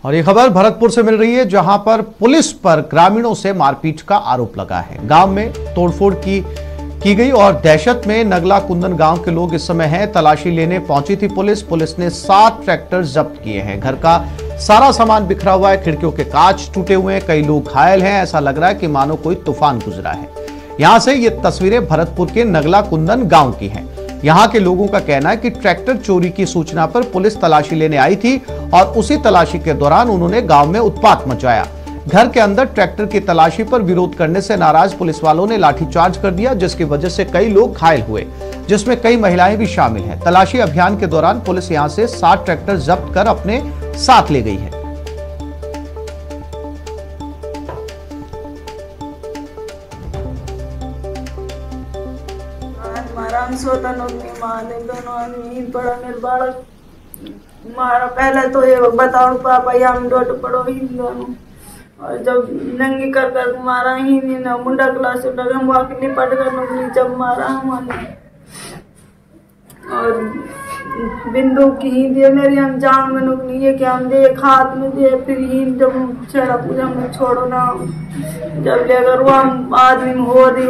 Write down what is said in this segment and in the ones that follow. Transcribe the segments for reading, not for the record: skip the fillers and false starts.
और ये खबर भरतपुर से मिल रही है, जहां पर पुलिस पर ग्रामीणों से मारपीट का आरोप लगा है। गांव में तोड़फोड़ की गई और दहशत में नगला कुंदन गांव के लोग इस समय हैं। तलाशी लेने पहुंची थी पुलिस ने 7 ट्रैक्टर जब्त किए हैं। घर का सारा सामान बिखरा हुआ है, खिड़कियों के कांच टूटे हुए हैं, कई लोग घायल हैं। ऐसा लग रहा है कि मानो कोई तूफान गुजरा है। यहां से ये तस्वीरें भरतपुर के नगला कुंदन गांव की हैं। यहां के लोगों का कहना है कि ट्रैक्टर चोरी की सूचना पर पुलिस तलाशी लेने आई थी और उसी तलाशी के दौरान उन्होंने गांव में उत्पात मचाया। घर के अंदर ट्रैक्टर की तलाशी पर विरोध करने से नाराज पुलिस वालों ने लाठीचार्ज कर दिया, जिसकी वजह से कई लोग घायल हुए, जिसमें कई महिलाएं भी शामिल हैं। तलाशी अभियान के दौरान पुलिस यहां से 7 ट्रैक्टर जब्त कर अपने साथ ले गई है। मारा पहले तो ये बताओ पापा हम डोट पड़ो ही दोनों, और जब नंगी कर मारा ही नहीं ना मुंडा क्लास हम वाकई पट कर जब मारा हमने, और बिंदु की ही दे मेरी हम जान में नुकनी है कि हम दे हाथ में दे, फिर ही जब छेड़ा पूजा में छोड़ो ना, जब ले अगर वो हम आदमी में हो दी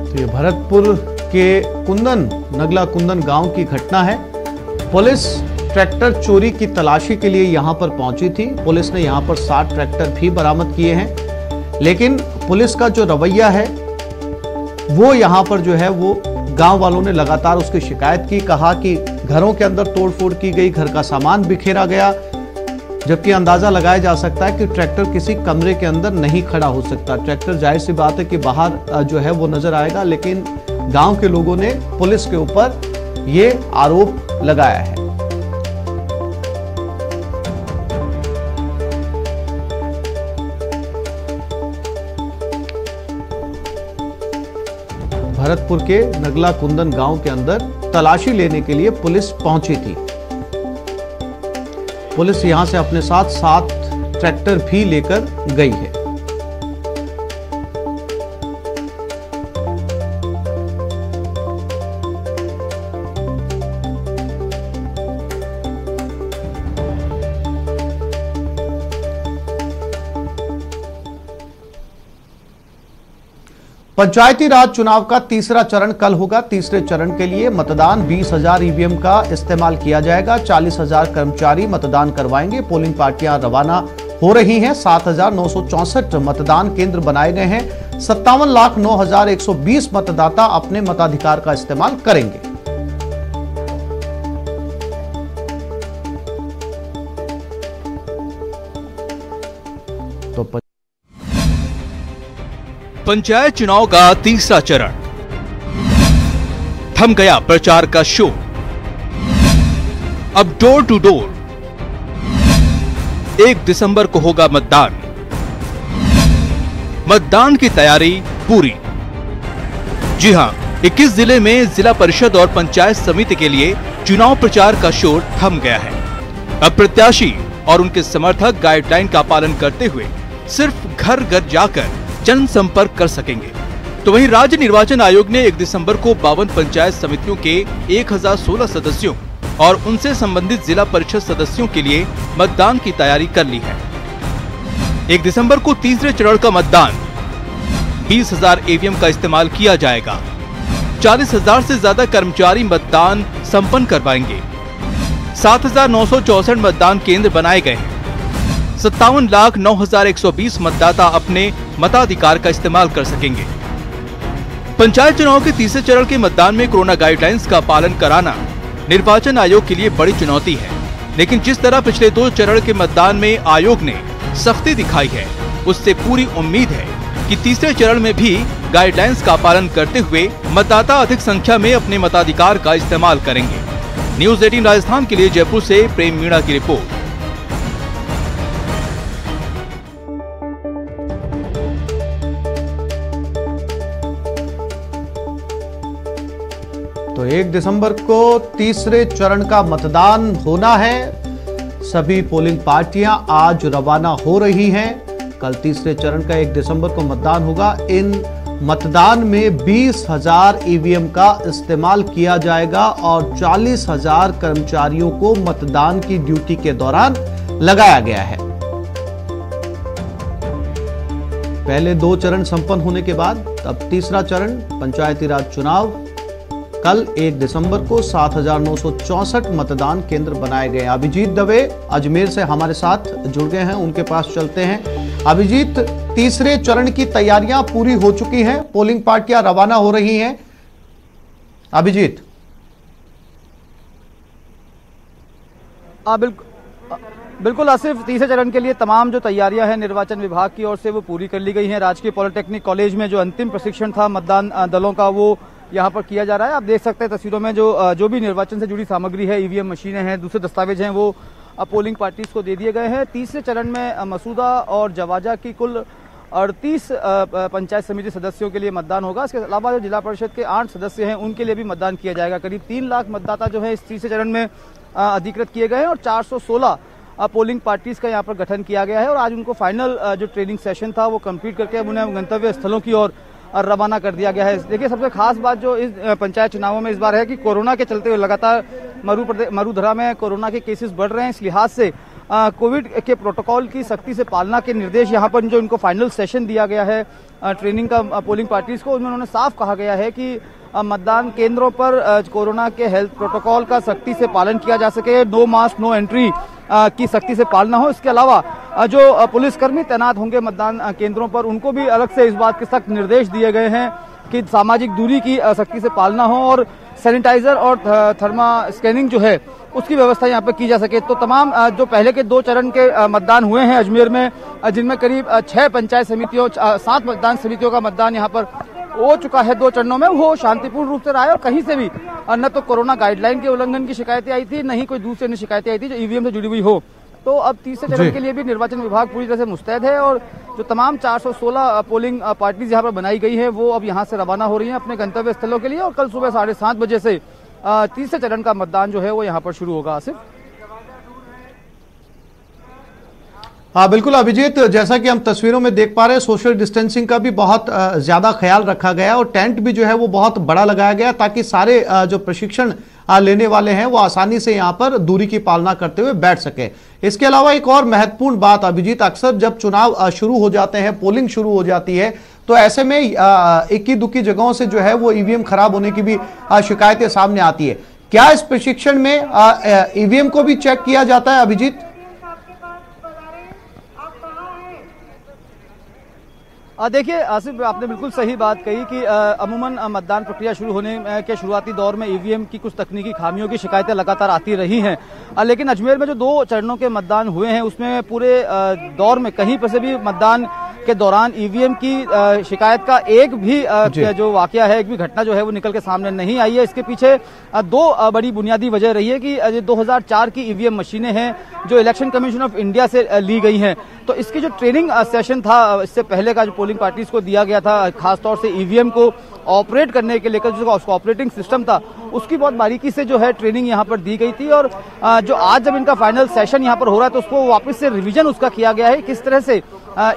तो ये भरतपुर के नगला कुंदन गांव की घटना है। पुलिस ट्रैक्टर चोरी की तलाशी के लिए यहां पर पहुंची थी। पुलिस ने यहां पर 7 ट्रैक्टर भी बरामद किए हैं, लेकिन पुलिस का जो रवैया है वो यहां पर जो है वो गांव वालों ने लगातार उसकी शिकायत की। कहा कि घरों के अंदर तोड़फोड़ की गई, घर का सामान बिखेरा गया, जबकि अंदाजा लगाया जा सकता है कि ट्रैक्टर किसी कमरे के अंदर नहीं खड़ा हो सकता। ट्रैक्टर जाहिर सी बात है कि बाहर जो है वो नजर आएगा, लेकिन गांव के लोगों ने पुलिस के ऊपर ये आरोप लगाया है। भरतपुर के नगला कुंदन गांव के अंदर तलाशी लेने के लिए पुलिस पहुंची थी। पुलिस यहां से अपने साथ 7 ट्रैक्टर भी लेकर गई है। पंचायती राज चुनाव का तीसरा चरण कल होगा। तीसरे चरण के लिए मतदान 20,000 ईवीएम का इस्तेमाल किया जाएगा। 40,000 कर्मचारी मतदान करवाएंगे। पोलिंग पार्टियां रवाना हो रही हैं। 7,964 मतदान केंद्र बनाए गए हैं। 57,09,120 मतदाता अपने मताधिकार का इस्तेमाल करेंगे। तो पंचायत चुनाव का तीसरा चरण, थम गया प्रचार का शो। अब डोर टू डोर 1 दिसंबर को होगा मतदान। मतदान की तैयारी पूरी। जी हां, 21 जिले में जिला परिषद और पंचायत समिति के लिए चुनाव प्रचार का शोर थम गया है। अब प्रत्याशी और उनके समर्थक गाइडलाइन का पालन करते हुए सिर्फ घर घर जाकर जनसंपर्क कर सकेंगे। तो वहीं राज्य निर्वाचन आयोग ने 1 दिसंबर को 52 पंचायत समितियों के 1016 सदस्यों और उनसे संबंधित जिला परिषद सदस्यों के लिए मतदान की तैयारी कर ली है। 1 दिसंबर को तीसरे चरण का मतदान 20,000 ईवीएम का इस्तेमाल किया जाएगा। 40,000 से ज्यादा कर्मचारी मतदान संपन्न करवाएंगे। 7,964 मतदान केंद्र बनाए गए हैं। 57,09,120 मतदाता अपने मताधिकार का इस्तेमाल कर सकेंगे। पंचायत चुनाव के तीसरे चरण के मतदान में कोरोना गाइडलाइंस का पालन कराना निर्वाचन आयोग के लिए बड़ी चुनौती है, लेकिन जिस तरह पिछले 2 चरण के मतदान में आयोग ने सख्ती दिखाई है, उससे पूरी उम्मीद है कि तीसरे चरण में भी गाइडलाइंस का पालन करते हुए मतदाता अधिक संख्या में अपने मताधिकार का इस्तेमाल करेंगे। न्यूज़ 18 राजस्थान के लिए जयपुर से प्रेम मीणा की रिपोर्ट। तो 1 दिसंबर को तीसरे चरण का मतदान होना है। सभी पोलिंग पार्टियां आज रवाना हो रही हैं। कल तीसरे चरण का 1 दिसंबर को मतदान होगा। इन मतदान में 20,000 ईवीएम का इस्तेमाल किया जाएगा और 40,000 कर्मचारियों को मतदान की ड्यूटी के दौरान लगाया गया है। पहले 2 चरण संपन्न होने के बाद अब तीसरा चरण पंचायती राज चुनाव। कल 1 दिसंबर को 7,964 मतदान केंद्र बनाए गए। अभिजीत दवे अजमेर से हमारे साथ जुड़ गए हैं, उनके पास चलते हैं। अभिजीत, तीसरे चरण की तैयारियां पूरी हो चुकी हैं, पोलिंग पार्टियां रवाना हो रही हैं। अभिजीत। बिल्कुल आसिफ, तीसरे चरण के लिए तमाम जो तैयारियां हैं निर्वाचन विभाग की ओर से वो पूरी कर ली गई हैं। राजकीय पॉलिटेक्निक कॉलेज में जो अंतिम प्रशिक्षण था मतदान दलों का वो यहाँ पर किया जा रहा है। आप देख सकते हैं तस्वीरों में जो भी निर्वाचन से जुड़ी सामग्री है, ईवीएम मशीनें हैं, दूसरे दस्तावेज हैं, वो पोलिंग पार्टीज को दे दिए गए हैं। तीसरे चरण में मसूदा और जवाजा की कुल 38 पंचायत समिति सदस्यों के लिए मतदान होगा। इसके अलावा जो जिला परिषद के 8 सदस्य हैं उनके लिए भी मतदान किया जाएगा। करीब 3 लाख मतदाता जो है इस तीसरे चरण में अधिकृत किए गए हैं और 416 पोलिंग पार्टीज का यहाँ पर गठन किया गया है और आज उनको फाइनल जो ट्रेनिंग सेशन था वो कंप्लीट करके अब उन्हें गंतव्य स्थलों की ओर रवाना कर दिया गया है। देखिए, सबसे खास बात जो इस पंचायत चुनावों में इस बार है कि कोरोना के चलते हुए लगातार मरुधरा में कोरोना के केसेस बढ़ रहे हैं। इस लिहाज से कोविड के प्रोटोकॉल की सख्ती से पालना के निर्देश यहाँ पर जो इनको फाइनल सेशन दिया गया है ट्रेनिंग का पोलिंग पार्टीज को, उन्होंने साफ कहा गया है कि मतदान केंद्रों पर कोरोना के हेल्थ प्रोटोकॉल का सख्ती से पालन किया जा सके, नो मास्क नो एंट्री की सख्ती से पालना हो। इसके अलावा जो पुलिसकर्मी तैनात होंगे मतदान केंद्रों पर उनको भी अलग से इस बात के सख्त निर्देश दिए गए हैं कि सामाजिक दूरी की सख्ती से पालना हो और सैनिटाइजर और थर्मा स्कैनिंग जो है उसकी व्यवस्था यहाँ पर की जा सके। तो तमाम जो पहले के 2 चरण के मतदान हुए हैं अजमेर में, जिनमें करीब 6 पंचायत समितियों 7 मतदान समितियों का मतदान यहाँ पर हो चुका है 2 चरणों में, वो शांतिपूर्ण रूप से रहा है और कहीं से भी न तो कोरोना गाइडलाइन के उल्लंघन की शिकायतें आई थी, न ही कोई दूसरी अन्य शिकायतें आई थी जो ईवीएम से जुड़ी हुई हो। तो अब तीसरे चरण के लिए भी निर्वाचन विभाग पूरी तरह से मुस्तैद है और जो तमाम 416 पोलिंग पार्टीज यहाँ पर बनाई गई है वो अब यहाँ से रवाना हो रही हैं अपने गंतव्य स्थलों के लिए और कल सुबह 7:30 बजे से तीसरे चरण का मतदान जो है वो यहाँ पर शुरू होगा। आसिफ। हाँ बिल्कुल अभिजीत, जैसा कि हम तस्वीरों में देख पा रहे हैं सोशल डिस्टेंसिंग का भी बहुत ज्यादा ख्याल रखा गया और टेंट भी जो है वो बहुत बड़ा लगाया गया ताकि सारे जो प्रशिक्षण लेने वाले हैं वो आसानी से यहाँ पर दूरी की पालना करते हुए बैठ सके। इसके अलावा एक और महत्वपूर्ण बात अभिजीत, अक्सर जब चुनाव शुरू हो जाते हैं, पोलिंग शुरू हो जाती है, तो ऐसे में इक्की दुक्की जगहों से जो है वो ईवीएम खराब होने की भी शिकायतें सामने आती है। क्या इस प्रशिक्षण में ईवीएम को भी चेक किया जाता है अभिजीत? देखिए आसिफ, आपने बिल्कुल सही बात कही कि अमूमन मतदान प्रक्रिया शुरू होने के शुरुआती दौर में ईवीएम की कुछ तकनीकी खामियों की शिकायतें लगातार आती रही हैं, लेकिन अजमेर में जो 2 चरणों के मतदान हुए हैं उसमें पूरे दौर में कहीं पर से भी मतदान के दौरान ईवीएम की शिकायत का एक भी जो वाकया है, एक भी घटना जो है वो निकल के सामने नहीं आई है। इसके पीछे 2 बड़ी बुनियादी वजह रही है कि 2004 की ईवीएम मशीनें हैं जो इलेक्शन कमीशन ऑफ इंडिया से ली गई हैं, तो इसकी जो ट्रेनिंग सेशन था इससे पहले का जो पोलिंग पार्टीज को दिया गया था, खासतौर से ईवीएम को ऑपरेट करने के लेकर जो उसका ऑपरेटिंग सिस्टम था उसकी बहुत बारीकी से जो है ट्रेनिंग यहाँ पर दी गई थी और जो आज जब इनका फाइनल सेशन यहाँ पर हो रहा है तो उसको वापस से रिवीजन उसका किया गया है, किस तरह से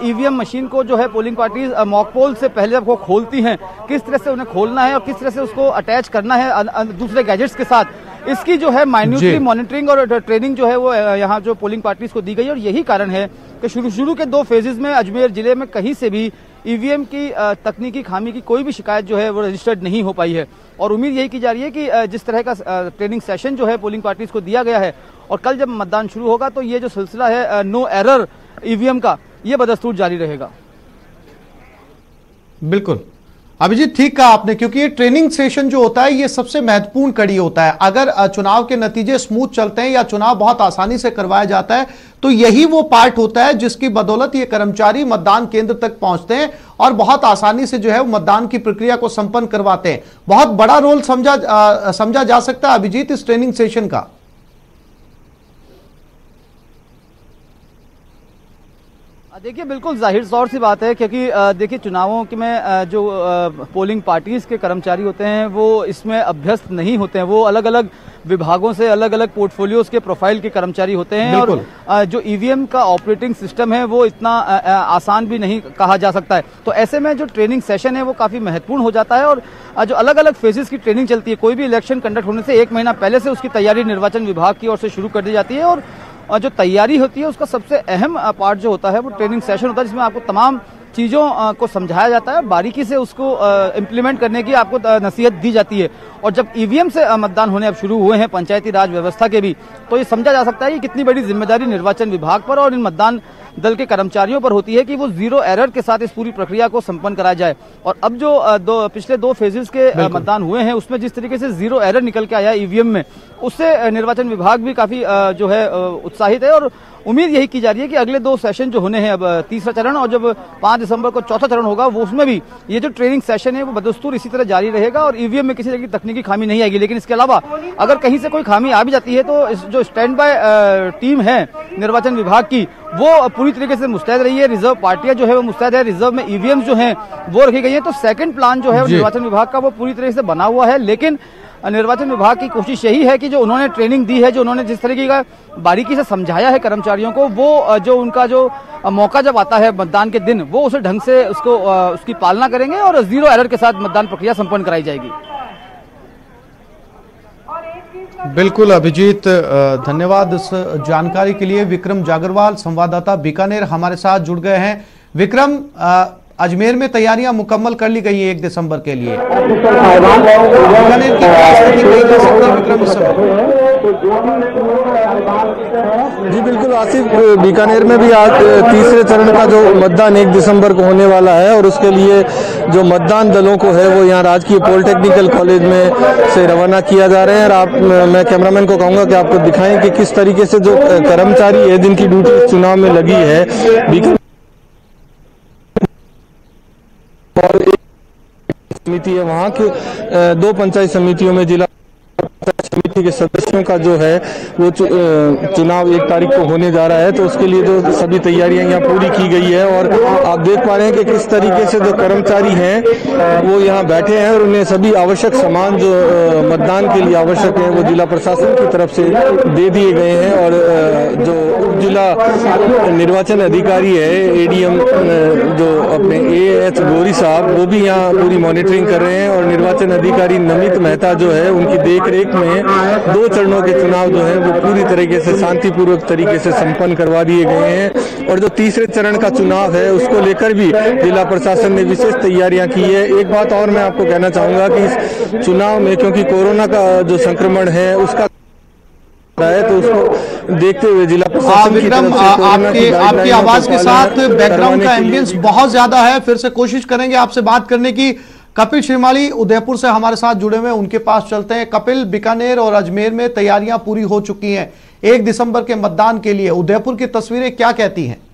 ईवीएम मशीन को जो है पोलिंग पार्टीज मॉक पोल से पहले जब वो खोलती हैं किस तरह से उन्हें खोलना है और किस तरह से उसको अटैच करना है दूसरे गैजेट्स के साथ, इसकी जो है माइन्यूटली मॉनिटरिंग और ट्रेनिंग जो है वो यहाँ जो पोलिंग पार्टीज को दी गई और यही कारण है कि शुरू के 2 फेजेज में अजमेर जिले में कहीं से भी ईवीएम की तकनीकी खामी की कोई भी शिकायत जो है वो रजिस्टर्ड नहीं हो पाई है और उम्मीद यही की जा रही है कि जिस तरह का ट्रेनिंग सेशन जो है पोलिंग पार्टीज को दिया गया है और कल जब मतदान शुरू होगा तो ये जो सिलसिला है नो एरर ईवीएम का ये बदस्तूर जारी रहेगा। बिल्कुल अभिजीत, ठीक कहा आपने, क्योंकि ये ट्रेनिंग सेशन जो होता है ये सबसे महत्वपूर्ण कड़ी होता है। अगर चुनाव के नतीजे स्मूथ चलते हैं या चुनाव बहुत आसानी से करवाया जाता है तो यही वो पार्ट होता है जिसकी बदौलत ये कर्मचारी मतदान केंद्र तक पहुंचते हैं और बहुत आसानी से जो है मतदान की प्रक्रिया को संपन्न करवाते हैं। बहुत बड़ा रोल समझा जा सकता है अभिजीत इस ट्रेनिंग सेशन का। देखिए बिल्कुल जाहिर तौर सी बात है क्योंकि देखिए चुनावों में जो पोलिंग पार्टीज के कर्मचारी होते हैं वो इसमें अभ्यस्त नहीं होते हैं, वो अलग अलग विभागों से अलग अलग पोर्टफोलियोज के प्रोफाइल के कर्मचारी होते हैं और जो ईवीएम का ऑपरेटिंग सिस्टम है वो इतना आसान भी नहीं कहा जा सकता है। तो ऐसे में जो ट्रेनिंग सेशन है वो काफी महत्वपूर्ण हो जाता है और जो अलग अलग फेजेस की ट्रेनिंग चलती है, कोई भी इलेक्शन कंडक्ट होने से 1 महीना पहले से उसकी तैयारी निर्वाचन विभाग की ओर से शुरू कर दी जाती है और जो तैयारी होती है उसका सबसे अहम पार्ट जो होता है वो ट्रेनिंग सेशन होता है, जिसमें आपको तमाम चीज़ों को समझाया जाता है, बारीकी से उसको इम्प्लीमेंट करने की आपको नसीहत दी जाती है। और जब ईवीएम से मतदान होने अब शुरू हुए हैं पंचायती राज व्यवस्था के भी, तो ये समझा जा सकता है कि कितनी बड़ी जिम्मेदारी निर्वाचन विभाग पर और इन मतदान दल के कर्मचारियों पर होती है कि वो 0 एरर के साथ इस पूरी प्रक्रिया को संपन्न कराया जाए। और अब जो पिछले 2 फेजेस के मतदान हुए हैं उसमें जिस तरीके से 0 एरर निकल के आया ईवीएम में, उससे निर्वाचन विभाग भी काफी जो है उत्साहित है और उम्मीद यही की जा रही है कि अगले 2 सेशन जो होने हैं, अब तीसरा चरण और जब 5 दिसंबर को चौथा चरण होगा, वो उसमें भी ये जो ट्रेनिंग सेशन है वो बदस्तूर इसी तरह जारी रहेगा और ईवीएम में किसी तरह की तकनीकी खामी नहीं आएगी। लेकिन इसके अलावा अगर कहीं से कोई खामी आ भी जाती है तो जो स्टैंड बाय टीम है निर्वाचन विभाग की, वो पूरी तरीके से मुस्तैद रही है। रिजर्व पार्टियां जो है वो मुस्तैद है, रिजर्व में ईवीएम जो है वो रखी गई है। तो सेकंड प्लान जो है निर्वाचन विभाग का वो पूरी तरीके से बना हुआ है। लेकिन निर्वाचन विभाग की कोशिश यही है कि जो उन्होंने ट्रेनिंग दी है, जो उन्होंने जिस तरीके का बारीकी से समझाया है कर्मचारियों को, वो जो उनका जो मौका जब आता है मतदान के दिन, वो उसे ढंग से उसकी पालना करेंगे और 0 एरर के साथ मतदान प्रक्रिया संपन्न कराई जाएगी। बिल्कुल अभिजीत, धन्यवाद इस जानकारी के लिए। विक्रम जागरवाल संवाददाता बीकानेर हमारे साथ जुड़ गए हैं। विक्रम, अजमेर में तैयारियां मुकम्मल कर ली गई है 1 दिसंबर के लिए। बीकानेर की क्या स्थिति कही जा सकती है विक्रम इस समय? जी बिल्कुल आसिफ, बीकानेर में भी आज तीसरे चरण का जो मतदान 1 दिसंबर को होने वाला है और उसके लिए जो मतदान दलों को है वो यहाँ राजकीय पॉलिटेक्निकल कॉलेज में से रवाना किया जा रहे हैं। और मैं कैमरामैन को कहूँगा कि आपको दिखाएं कि किस तरीके से जो कर्मचारी है जिनकी ड्यूटी इस चुनाव में लगी है, बीकानेर और एक समिति है, वहाँ के 2 पंचायत समितियों में जिला समिति के सदस्यों का जो है वो चुनाव 1 तारीख को होने जा रहा है। तो उसके लिए जो सभी तैयारियां यहाँ पूरी की गई है और आप देख पा रहे हैं कि किस तरीके से जो कर्मचारी हैं वो यहाँ बैठे हैं और उन्हें सभी आवश्यक सामान जो मतदान के लिए आवश्यक है वो जिला प्रशासन की तरफ से दे दिए गए हैं। और जो उप जिला निर्वाचन अधिकारी है एडीएम जो अपने AH गौरी साहब, वो भी यहाँ पूरी मॉनिटरिंग कर रहे हैं और निर्वाचन अधिकारी नमित मेहता जो है उनकी देखरेख में 2 चरणों के चुनाव जो है वो पूरी तरीके से शांतिपूर्वक तरीके से संपन्न करवा दिए गए हैं। और जो तीसरे चरण का चुनाव है उसको लेकर भी जिला प्रशासन ने विशेष तैयारियां की है। एक बात और मैं आपको कहना चाहूंगा कि इस चुनाव में क्योंकि कोरोना का जो संक्रमण है उसका है तो उसको देखते हुए जिला प्रशासन विक्रम, आपकी आवाज के साथ बैकग्राउंड का एम्बियंस बहुत ज्यादा है, फिर से कोशिश करेंगे आपसे बात करने की। कपिल श्रीमाली उदयपुर से हमारे साथ जुड़े हुए, उनके पास चलते हैं। कपिल, बीकानेर और अजमेर में तैयारियां पूरी हो चुकी हैं 1 दिसंबर के मतदान के लिए, उदयपुर की तस्वीरें क्या कहती हैं?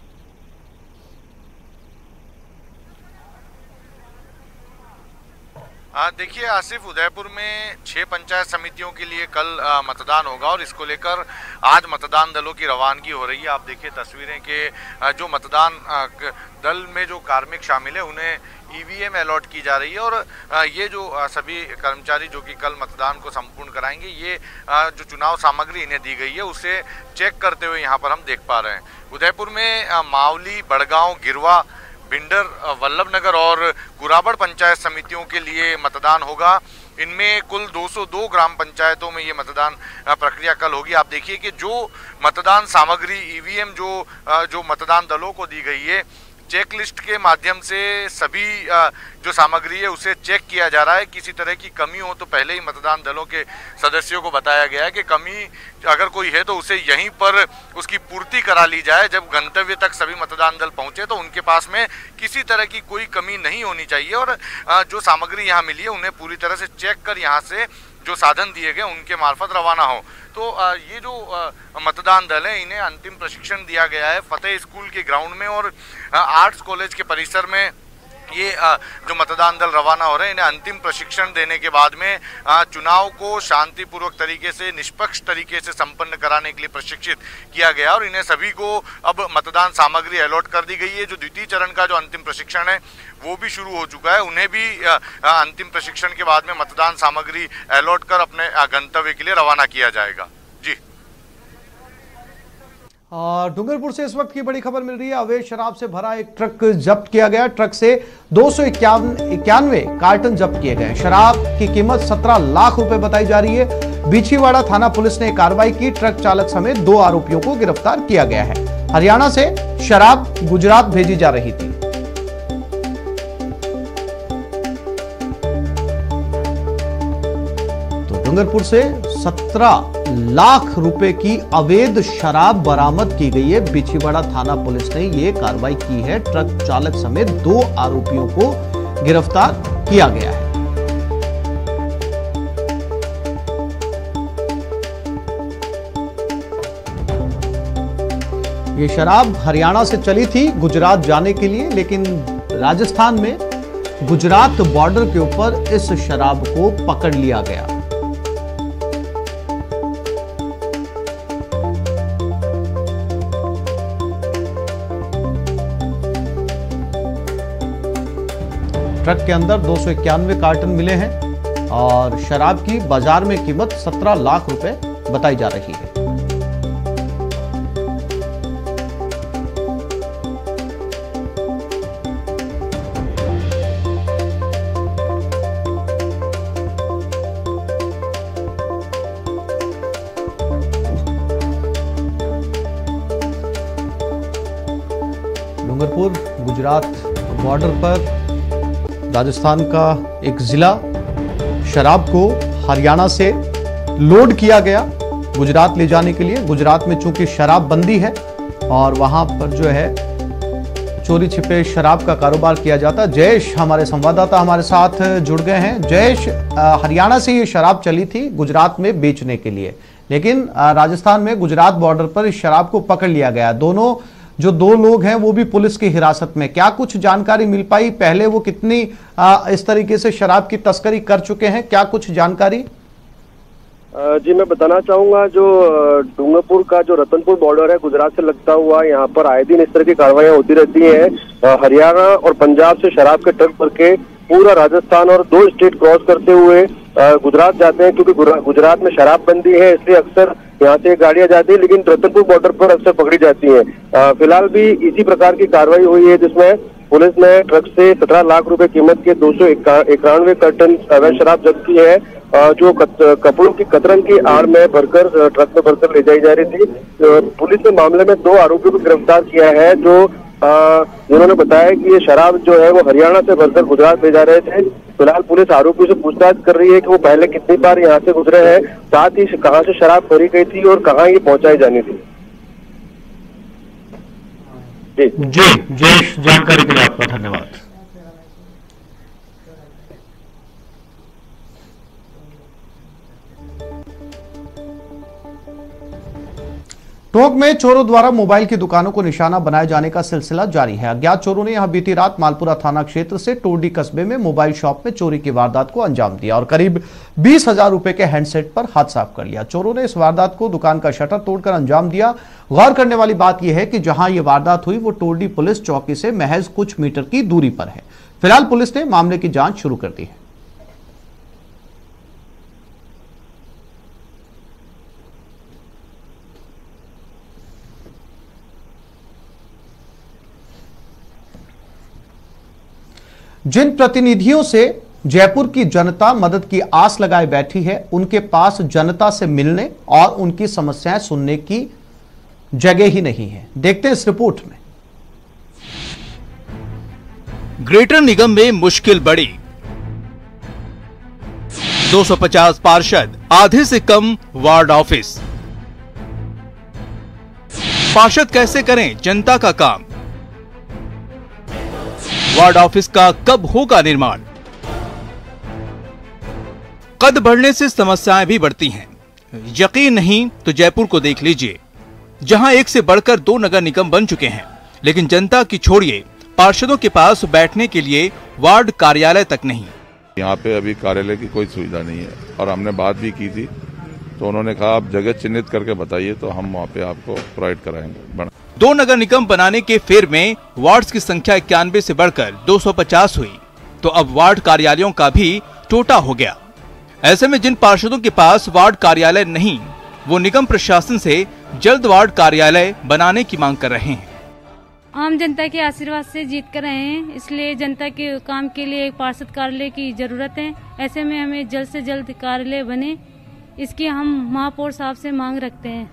देखिए आसिफ, उदयपुर में 6 पंचायत समितियों के लिए कल मतदान होगा और इसको लेकर आज मतदान दलों की रवानगी हो रही है। आप देखिए तस्वीरें के जो मतदान दल में जो कार्मिक शामिल है उन्हें ईवीएम अलॉट की जा रही है और ये जो सभी कर्मचारी जो कि कल मतदान को संपूर्ण कराएंगे, ये जो चुनाव सामग्री इन्हें दी गई है उसे चेक करते हुए यहाँ पर हम देख पा रहे हैं। उदयपुर में मावली, बड़गांव, गिरवा, भिंडर, वल्लभनगर और कुराबड़ पंचायत समितियों के लिए मतदान होगा। इनमें कुल 202 ग्राम पंचायतों में ये मतदान प्रक्रिया कल होगी। आप देखिए कि जो मतदान सामग्री ईवीएम जो मतदान दलों को दी गई है, चेक लिस्ट के माध्यम से सभी जो सामग्री है उसे चेक किया जा रहा है। किसी तरह की कमी हो तो पहले ही मतदान दलों के सदस्यों को बताया गया है कि कमी अगर कोई है तो उसे यहीं पर उसकी पूर्ति करा ली जाए। जब गंतव्य तक सभी मतदान दल पहुंचे तो उनके पास में किसी तरह की कोई कमी नहीं होनी चाहिए और जो सामग्री यहाँ मिली है उन्हें पूरी तरह से चेक कर यहाँ से जो साधन दिए गए उनके मार्फत रवाना हो। तो ये जो मतदान दल है इन्हें अंतिम प्रशिक्षण दिया गया है फतेह स्कूल के ग्राउंड में और आर्ट्स कॉलेज के परिसर में ये जो मतदान दल रवाना हो रहे हैं, इन्हें अंतिम प्रशिक्षण देने के बाद में चुनाव को शांतिपूर्वक तरीके से, निष्पक्ष तरीके से संपन्न कराने के लिए प्रशिक्षित किया गया और इन्हें सभी को अब मतदान सामग्री अलॉट कर दी गई है। जो द्वितीय चरण का जो अंतिम प्रशिक्षण है वो भी शुरू हो चुका है, उन्हें भी अंतिम प्रशिक्षण के बाद में मतदान सामग्री अलॉट कर अपने गंतव्य के लिए रवाना किया जाएगा। जी। और डूंगरपुर से इस वक्त की बड़ी खबर मिल रही है। अवैध शराब से भरा एक ट्रक जब्त किया गया। ट्रक से 291 कार्टन जब्त किए गए। शराब की कीमत 17 लाख रुपए बताई जा रही है। बिछीवाड़ा थाना पुलिस ने कार्रवाई की। ट्रक चालक समेत 2 आरोपियों को गिरफ्तार किया गया है। हरियाणा से शराब गुजरात भेजी जा रही थी। तो डूंगरपुर से 17 लाख रुपए की अवैध शराब बरामद की गई है। बिछीवाड़ा थाना पुलिस ने यह कार्रवाई की है। ट्रक चालक समेत 2 आरोपियों को गिरफ्तार किया गया है। ये शराब हरियाणा से चली थी गुजरात जाने के लिए, लेकिन राजस्थान में गुजरात बॉर्डर के ऊपर इस शराब को पकड़ लिया गया। ट्रक के अंदर 291 कार्टन मिले हैं और शराब की बाजार में कीमत 17 लाख रुपए बताई जा रही है। डूंगरपुर गुजरात बॉर्डर पर राजस्थान का एक जिला शराब को हरियाणा से लोड किया गया गुजरात ले जाने के लिए। गुजरात में चूंकि शराब बंदी है और वहां पर जो है चोरी छिपे शराब का कारोबार किया जाता। जयेश हमारे संवाददाता हमारे साथ जुड़ गए हैं। जयेश, हरियाणा से ये शराब चली थी गुजरात में बेचने के लिए, लेकिन राजस्थान में गुजरात बॉर्डर पर इस शराब को पकड़ लिया गया। दोनों जो 2 लोग हैं वो भी पुलिस की हिरासत में। क्या कुछ जानकारी मिल पाई? पहले वो कितनी इस तरीके से शराब की तस्करी कर चुके हैं, क्या कुछ जानकारी? जी मैं बताना चाहूंगा, जो डूंगरपुर का जो रतनपुर बॉर्डर है गुजरात से लगता हुआ, यहाँ पर आए दिन इस तरह की कार्रवाइयां होती रहती हैं। हरियाणा और पंजाब से शराब के ट्रक भर के पूरा राजस्थान और 2 स्टेट क्रॉस करते हुए गुजरात जाते हैं, क्योंकि गुजरात में शराबबंदी है, इसलिए अक्सर यहाँ से गाड़ियां जाती है, लेकिन रतनपुर बॉर्डर पर अक्सर पकड़ी जाती हैं। फिलहाल भी इसी प्रकार की कार्रवाई हुई है, जिसमें पुलिस ने ट्रक से 17 लाख रुपए कीमत के 291 कार्टन अवैध शराब जब्त की है, जो कपड़ों की कतरन की आड़ में भरकर ट्रक में भरकर ले जाई जा रही थी। पुलिस ने मामले में 2 आरोपियों को गिरफ्तार किया है, जो जिन्होंने बताया कि ये शराब जो है वो हरियाणा से भरकर गुजरात ले जा रहे थे। फिलहाल पुलिस आरोपियों से पूछताछ कर रही है कि वो पहले कितनी बार यहाँ से गुजरे हैं, साथ ही कहाँ से शराब भरी गई थी और कहाँ ये पहुंचाई जानी थी। जी जानकारी के लिए आपका धन्यवाद। टोंक में चोरों द्वारा मोबाइल की दुकानों को निशाना बनाए जाने का सिलसिला जारी है। अज्ञात चोरों ने यहां बीती रात मालपुरा थाना क्षेत्र से टोरडी कस्बे में मोबाइल शॉप में चोरी की वारदात को अंजाम दिया और करीब 20,000 रुपए के हैंडसेट पर हाथ साफ कर लिया। चोरों ने इस वारदात को दुकान का शटर तोड़कर अंजाम दिया। गौर करने वाली बात यह है कि जहां यह वारदात हुई वो टोरडी पुलिस चौकी से महज कुछ मीटर की दूरी पर है। फिलहाल पुलिस ने मामले की जांच शुरू कर दी है। जिन प्रतिनिधियों से जयपुर की जनता मदद की आस लगाए बैठी है, उनके पास जनता से मिलने और उनकी समस्याएं सुनने की जगह ही नहीं है। देखते हैं इस रिपोर्ट में। ग्रेटर निगम में मुश्किल बड़ी, 250 पार्षद, आधे से कम वार्ड ऑफिस। पार्षद कैसे करें जनता का काम? वार्ड ऑफिस का कब होगा निर्माण? कद बढ़ने से समस्याएं भी बढ़ती हैं। यकीन नहीं तो जयपुर को देख लीजिए, जहां एक से बढ़कर 2 नगर निगम बन चुके हैं, लेकिन जनता की छोड़िए पार्षदों के पास बैठने के लिए वार्ड कार्यालय तक नहीं। यहाँ पे अभी कार्यालय की कोई सुविधा नहीं है और हमने बात भी की थी तो उन्होंने कहा आप जगह चिन्हित करके बताइए तो हम वहाँ पे आपको प्रोवाइड कराएंगे। 2 नगर निगम बनाने के फेर में वार्ड्स की संख्या 91 से बढ़कर 250 हुई तो अब वार्ड कार्यालयों का भी टोटा हो गया। ऐसे में जिन पार्षदों के पास वार्ड कार्यालय नहीं वो निगम प्रशासन से जल्द वार्ड कार्यालय बनाने की मांग कर रहे हैं। आम जनता के आशीर्वाद से जीत कर रहे हैं, इसलिए जनता के काम के लिए एक पार्षद कार्यालय की जरूरत है। ऐसे में हमें जल्द से जल्द कार्यालय बने, इसकी हम महापौर साहब से मांग रखते हैं।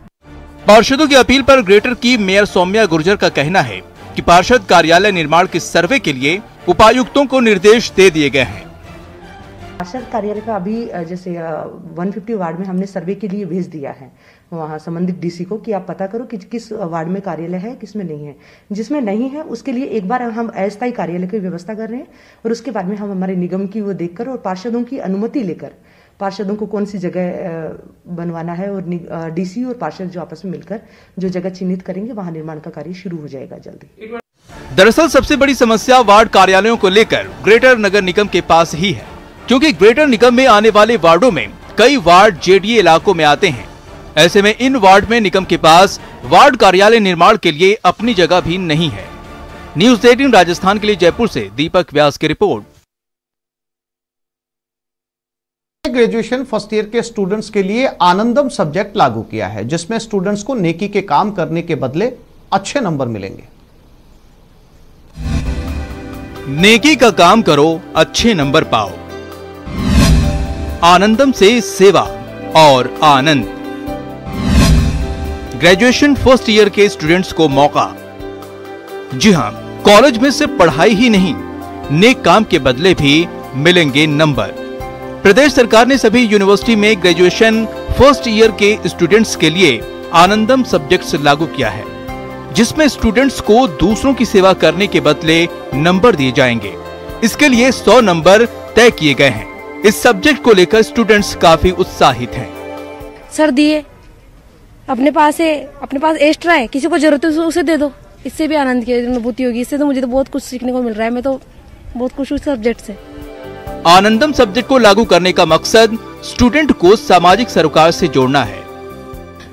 पार्षदों की अपील पर ग्रेटर की मेयर सौम्या गुर्जर का कहना है कि पार्षद कार्यालय निर्माण के सर्वे के लिए उपायुक्तों को निर्देश दे दिए गए हैं। पार्षद कार्यालय का अभी जैसे 150 वार्ड में हमने सर्वे के लिए भेज दिया है वहाँ संबंधित डीसी को कि आप पता करो कि किस वार्ड में कार्यालय है किसमें नहीं है। जिसमें नहीं है उसके लिए एक बार हम अस्थायी कार्यालय की व्यवस्था कर रहे हैं और उसके बाद में हम हमारे निगम की वो देखकर और पार्षदों की अनुमति लेकर पार्षदों को कौन सी जगह बनवाना है और डीसी और पार्षद जो आपस में मिलकर जो जगह चिन्हित करेंगे वहाँ निर्माण का कार्य शुरू हो जाएगा जल्दी। दरअसल सबसे बड़ी समस्या वार्ड कार्यालयों को लेकर ग्रेटर नगर निगम के पास ही है, क्योंकि ग्रेटर निगम में आने वाले वार्डों में कई वार्ड जेडीए इलाकों में आते हैं। ऐसे में इन वार्ड में निगम के पास वार्ड कार्यालय निर्माण के लिए अपनी जगह भी नहीं है। न्यूज़ 18 राजस्थान के लिए जयपुर से दीपक व्यास की रिपोर्ट। ग्रेजुएशन फर्स्ट ईयर के स्टूडेंट्स के लिए आनंदम सब्जेक्ट लागू किया है, जिसमें स्टूडेंट्स को नेकी के काम करने के बदले अच्छे नंबर मिलेंगे। नेकी का काम करो, अच्छे नंबर पाओ। आनंदम से सेवा और आनंद। ग्रेजुएशन फर्स्ट ईयर के स्टूडेंट्स को मौका। जी हां, कॉलेज में सिर्फ पढ़ाई ही नहीं, नेक काम के बदले भी मिलेंगे नंबर। प्रदेश सरकार ने सभी यूनिवर्सिटी में ग्रेजुएशन फर्स्ट ईयर के स्टूडेंट्स के लिए आनंदम सब्जेक्ट्स लागू किया है, जिसमें स्टूडेंट्स को दूसरों की सेवा करने के बदले नंबर दिए जाएंगे। इसके लिए 100 नंबर तय किए गए हैं। इस सब्जेक्ट को लेकर स्टूडेंट्स काफी उत्साहित हैं। सर दिए अपने पास एक्स्ट्रा है, किसी को जरूरत है उसे दे दो, इससे भी आनंद की अनुभूति होगी। इससे तो मुझे तो बहुत कुछ सीखने को मिल रहा है, मैं तो बहुत खुश हूँ सब्जेक्ट से। आनंदम सब्जेक्ट को लागू करने का मकसद स्टूडेंट को सामाजिक सरोकार से जोड़ना है।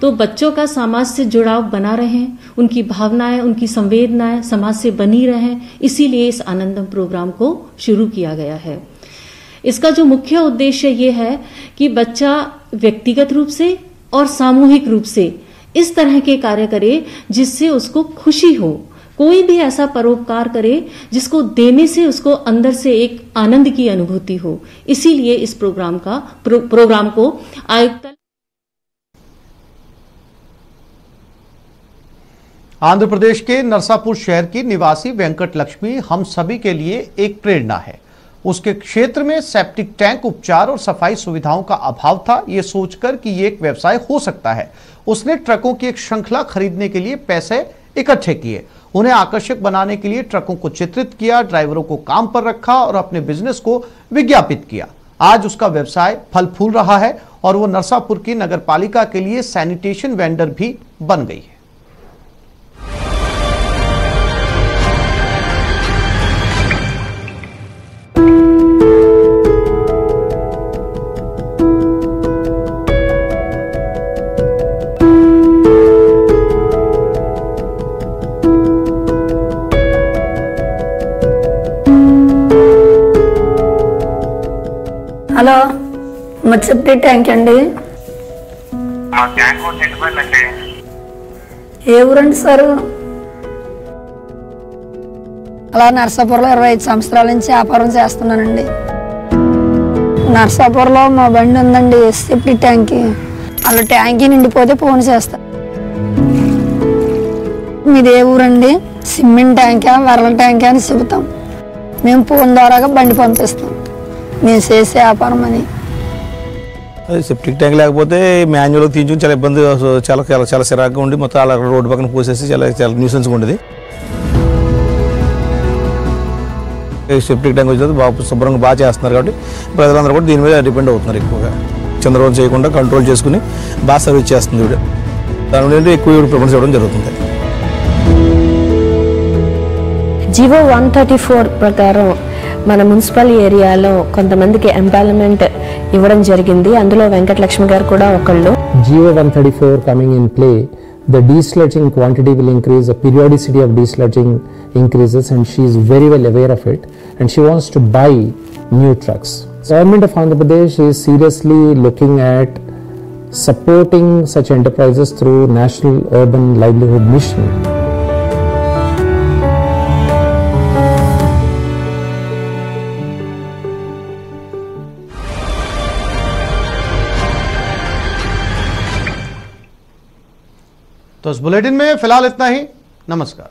तो बच्चों का समाज से जुड़ाव बना रहे, उनकी भावनाएं, उनकी संवेदनाएं समाज से बनी रहे, इसीलिए इस आनंदम प्रोग्राम को शुरू किया गया है। इसका जो मुख्य उद्देश्य ये है कि बच्चा व्यक्तिगत रूप से और सामूहिक रूप से इस तरह के कार्य करे जिससे उसको खुशी हो। कोई भी ऐसा परोपकार करे जिसको देने से उसको अंदर से एक आनंद की अनुभूति हो। इसीलिए इस प्रोग्राम को आयुक्त आंध्र प्रदेश के नरसापुर शहर की निवासी वेंकट लक्ष्मी हम सभी के लिए एक प्रेरणा है। उसके क्षेत्र में सेप्टिक टैंक उपचार और सफाई सुविधाओं का अभाव था। ये सोचकर कि ये एक व्यवसाय हो सकता है, उसने ट्रकों की एक श्रृंखला खरीदने के लिए पैसे इकट्ठे किए। उन्हें आकर्षक बनाने के लिए ट्रकों को चित्रित किया, ड्राइवरों को काम पर रखा और अपने बिजनेस को विज्ञापित किया। आज उसका व्यवसाय फल फूल रहा है और वो नरसापुर की नगरपालिका के लिए सैनिटेशन वेंडर भी बन गई है। హలో మత్స్యప్తి ట్యాంక్ అండి. ఏ ఊరండి సార్? అలా నర్సాపూర్లో 25 సంవత్సరాల నుంచి వ్యాపారం చేస్తున్నానండి. నర్సాపూర్లో మా బండి ఉందండి, సెప్టిక్ ట్యాంక్. అలా ట్యాంక్ నిండిపోతే ఫోన్ చేస్తా. మీది ఏ ఊరండి? సిమెంట్ ట్యాంకా వరల ట్యాంకా అని చెబుతాం. మేము ఫోన్ ద్వారాగా బండి పంపిస్తాం. మేము చేసే వ్యాపారం అని. సెప్టిక్ ట్యాంక్ లేకపోతే మాన్యువల్ తీయించుకుని చాలా ఇబ్బంది, చాలా చిరాకుగా ఉండి మొత్తం అలా రోడ్డు పక్కన పోసేసి చాలా న్యూసెన్స్గా ఉండేది. సెప్టిక్ ట్యాంక్ వచ్చిన బాగా శుభ్రంగా బాగా చేస్తున్నారు కాబట్టి ప్రజలందరూ కూడా దీని మీద డిపెండ్ అవుతున్నారు. ఎక్కువగా చంద్రబాబు చేయకుండా కంట్రోల్ చేసుకుని బాగా సర్వీస్ చేస్తుంది. దాని నుండి ఎక్కువ ప్రిఫరెన్స్ ఇవ్వడం జరుగుతుంది. జీవో 134 ప్రకారం మన మున్సిపల్ ఏరియాలో కొంతమందికి ఎంపావర్మెంట్ ఇవ్వడం జరిగింది. అందులో వెంకటలక్ష్మి గారు కూడా ఒకళ్ళు. GO 134 coming in play, the desludging quantity will increase, the periodicity of desludging increases, and she is very well aware of it, and she wants to buy new trucks. Government of Andhra Pradesh is seriously looking at supporting such enterprises through National Urban Livelihood Mission. तो इस bulletin में फिलहाल इतना ही। नमस्कार।